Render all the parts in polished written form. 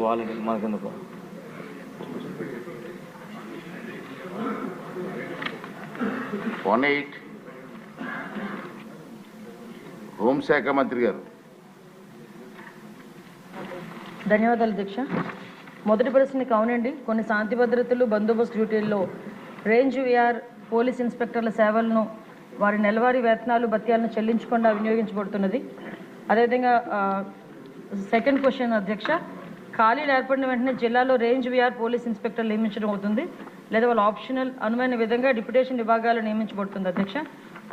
వాళ్ళని మనకెందుకు హోంశాఖ మంత్రి గారు. ధన్యవాదాలు అధ్యక్ష. మొదటి ప్రశ్నకి అవునండి, కొన్ని శాంతి భద్రతలు బందోబస్తు డ్యూటీల్లో రేంజ్ విఆర్ పోలీస్ ఇన్స్పెక్టర్ల సేవలను వారి నెలవారీ వేతనాలు భత్యాలను చెల్లించకుండా వినియోగించబడుతున్నది. అదేవిధంగా సెకండ్ క్వశ్చన్ అధ్యక్ష, ఖాళీలు ఏర్పడిన వెంటనే జిల్లాలో రేంజ్ విఆర్ పోలీస్ ఇన్స్పెక్టర్లు నియమించడం అవుతుంది లేదా వాళ్ళ ఆప్షనల్ అనువైన విధంగా డిప్యుటేషన్ విభాగాలు నియమించబడుతుంది అధ్యక్ష.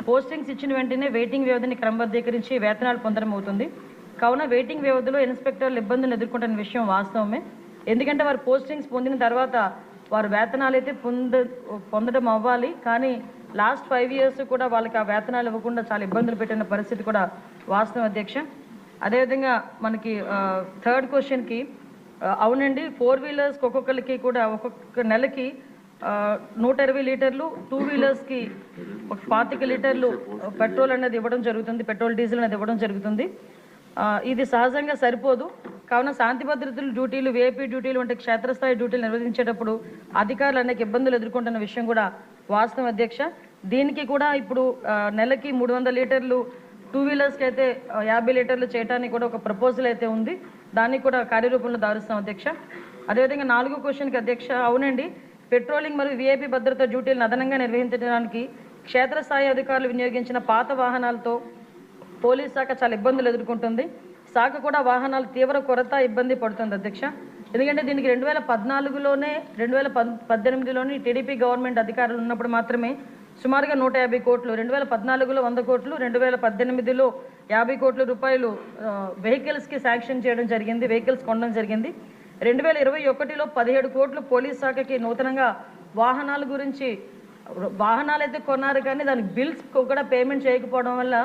పోస్టింగ్స్ ఇచ్చిన వెంటనే వెయిటింగ్ వ్యవధిని క్రమబద్ధీకరించి వేతనాలు పొందడం అవుతుంది. కావున వెయిటింగ్ వ్యవధిలో ఇన్స్పెక్టర్లు ఇబ్బందులు ఎదుర్కొంటున్న విషయం వాస్తవమే. ఎందుకంటే వారు పోస్టింగ్స్ పొందిన తర్వాత వారు వేతనాలు అయితే పొందడం అవ్వాలి, కానీ లాస్ట్ 5 years కూడా వాళ్ళకి ఆ వేతనాలు ఇవ్వకుండా చాలా ఇబ్బందులు పెట్టిన పరిస్థితి కూడా వాస్తవం అధ్యక్ష. అదేవిధంగా మనకి థర్డ్ క్వశ్చన్కి అవునండి, 4 wheelers ఒక్కొక్కరికి కూడా ఒక్కొక్క నెలకి 120 లీటర్లు, 2 wheelersకి 25 లీటర్లు పెట్రోల్ అనేది ఇవ్వడం జరుగుతుంది, పెట్రోల్ డీజిల్ అనేది ఇవ్వడం జరుగుతుంది. ఇది సహజంగా సరిపోదు. కావున శాంతి భద్రతలు డ్యూటీలు, విఐపీ డ్యూటీలు వంటి క్షేత్రస్థాయి డ్యూటీలు నిర్వహించేటప్పుడు అధికారులు అనేక ఇబ్బందులు ఎదుర్కొంటున్న విషయం కూడా వాస్తవం అధ్యక్ష. దీనికి కూడా ఇప్పుడు నెలకి 300 లీటర్లు 2 wheelersకి అయితే 50 లీటర్లు చేయడానికి కూడా ఒక ప్రపోజల్ అయితే ఉంది. దాన్ని కూడా కార్యరూపంలో దారుస్తాం అధ్యక్ష. అదేవిధంగా 4వ క్వశ్చన్కి అధ్యక్ష, అవునండి, పెట్రోలింగ్ మరియు విఐపీ భద్రతా డ్యూటీలను అదనంగా నిర్వహించడానికి క్షేత్రస్థాయి అధికారులు వినియోగించిన పాత వాహనాలతో పోలీస్ శాఖ చాలా ఇబ్బందులు ఎదుర్కొంటుంది. శాఖ కూడా వాహనాలు తీవ్ర కొరత ఇబ్బంది పడుతుంది అధ్యక్ష. ఎందుకంటే దీనికి 2014లోనే 2018లోని టీడీపీ గవర్నమెంట్ అధికారులు ఉన్నప్పుడు మాత్రమే సుమారుగా 150 కోట్లు, 2014లో 100 కోట్లు, 2018లో 50 కోట్ల రూపాయలు వెహికల్స్కి శాంక్షన్ చేయడం జరిగింది, వెహికల్స్ కొనడం జరిగింది. 2021లో 17 కోట్లు పోలీస్ శాఖకి నూతనంగా వాహనాల గురించి, వాహనాలు అయితే కొన్నారు కానీ దానికి బిల్స్ కూడా పేమెంట్ చేయకపోవడం వల్ల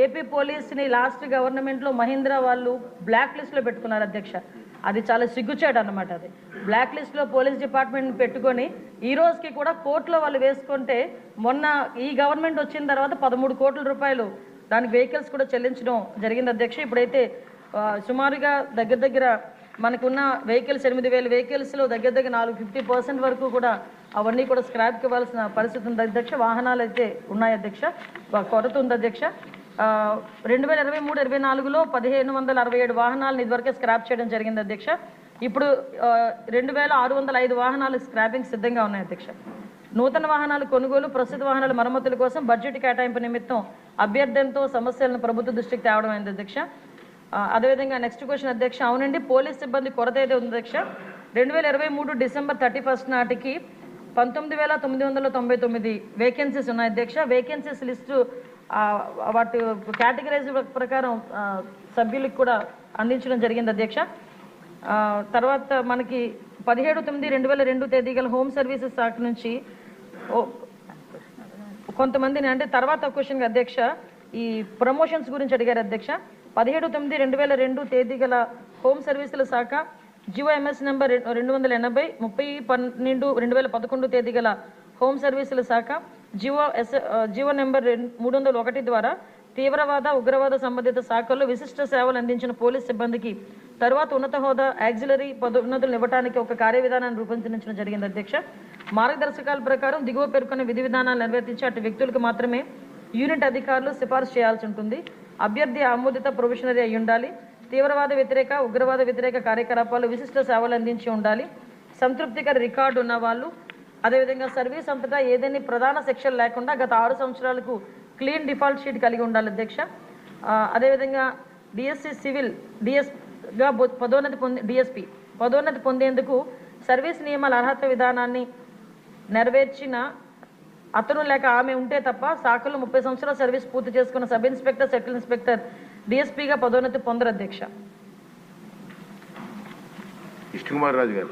ఏపీ పోలీస్ని లాస్ట్ గవర్నమెంట్లో మహీంద్రా వాళ్ళు బ్లాక్ లిస్ట్లో పెట్టుకున్నారు అధ్యక్ష. అది చాలా సిగ్గుచేటు అన్నమాట. అది బ్లాక్ లిస్ట్లో పోలీస్ డిపార్ట్మెంట్ని పెట్టుకొని ఈ రోజుకి కూడా కోర్టులో వాళ్ళు వేసుకుంటే, మొన్న ఈ గవర్నమెంట్ వచ్చిన తర్వాత 13 కోట్ల రూపాయలు దానికి వెహికల్స్ కూడా చెల్లించడం జరిగింది అధ్యక్ష. ఇప్పుడైతే సుమారుగా దగ్గర మనకున్న వెహికల్స్ 8,000 వెహికల్స్లో దగ్గర 50% వరకు కూడా అవన్నీ కూడా స్క్రాప్కి ఇవ్వాల్సిన పరిస్థితి ఉంది అధ్యక్ష. వాహనాలు అయితే ఉన్నాయి అధ్యక్ష, కొరత ఉంది అధ్యక్ష. 2023-24లో 1,567 వాహనాలను ఇదివరకే స్క్రాప్ చేయడం జరిగింది అధ్యక్ష. ఇప్పుడు 2,605 వాహనాలు స్క్రాపింగ్ సిద్ధంగా ఉన్నాయి అధ్యక్ష. నూతన వాహనాలు కొనుగోలు, ప్రస్తుత వాహనాల మరమ్మతుల కోసం బడ్జెట్ కేటాయింపు నిమిత్తం అభ్యర్థనతో సమస్యలను ప్రభుత్వ దృష్టికి తేవడం అయింది అధ్యక్ష. అదేవిధంగా నెక్స్ట్ క్వశ్చన్ అధ్యక్ష, అవునండి, పోలీస్ సిబ్బంది కొరత అయితే ఉంది అధ్యక్ష. 2023 December 31 నాటికి 19,999 వేకెన్సీస్ ఉన్నాయి అధ్యక్ష. వేకెన్సీస్ లిస్టు వాటి కేటగిరైజ్ ప్రకారం సభ్యులకు కూడా అందించడం జరిగింది అధ్యక్ష. తర్వాత మనకి 17/9/2002 తేదీ గల హోమ్ సర్వీసెస్ శాఖ నుంచి కొంతమందిని, అంటే తర్వాత క్వశ్చన్ అధ్యక్ష, ఈ ప్రమోషన్స్ గురించి అడిగారు అధ్యక్ష. 17/9/2002 తేదీ గల హోమ్ సర్వీసుల శాఖ జియో ఎంఎస్ నెంబర్ 280, 30/12/2011 తేదీ గల హోమ్ సర్వీసుల శాఖ జియో నెంబర్ 301 ద్వారా తీవ్రవాద, ఉగ్రవాద సంబంధిత శాఖల్లో విశిష్ట సేవలు అందించిన పోలీస్ సిబ్బందికి తర్వాత ఉన్నత హోదా యాక్సిలరీ పదోన్నతులు ఇవ్వడానికి ఒక కార్యవిధానాన్ని రూపొందించడం జరిగింది అధ్యక్ష. మార్గదర్శకాల ప్రకారం దిగువ పేర్కొన్న విధి విధానాలు నిర్వర్తించి అటు వ్యక్తులకు మాత్రమే యూనిట్ అధికారులు సిఫార్సు చేయాల్సి ఉంటుంది. అభ్యర్థి ఆమోదిత ప్రొఫెషనరీ అయి ఉండాలి. తీవ్రవాద వ్యతిరేక, ఉగ్రవాద వ్యతిరేక కార్యకలాపాలు విశిష్ట సేవలు అందించి ఉండాలి. సంతృప్తికర రికార్డు ఉన్న వాళ్ళు, అదేవిధంగా సర్వీస్ అంతటా ఏదైనా ప్రధాన సెక్షన్ లేకుండా గత 6 సంవత్సరాలకు క్లీన్ డిఫాల్ట్ షీట్ కలిగి ఉండాలి అధ్యక్ష. అదేవిధంగా డిఎస్సి సివిల్ డిఎస్గా డిఎస్పి పదోన్నతి పొందేందుకు సర్వీస్ నియమాల అర్హత విధానాన్ని నెరవేర్చిన అతను లేక ఆమె ఉంటే తప్ప శాఖలో 30 సంవత్సరాల సర్వీస్ పూర్తి చేసుకున్న సబ్ ఇన్స్పెక్టర్, సర్కిల్ ఇన్స్పెక్టర్ డిఎస్పీగా పదోన్నతి పొందరు అధ్యక్ష. కృష్ణకుమార్ రాజు గారు.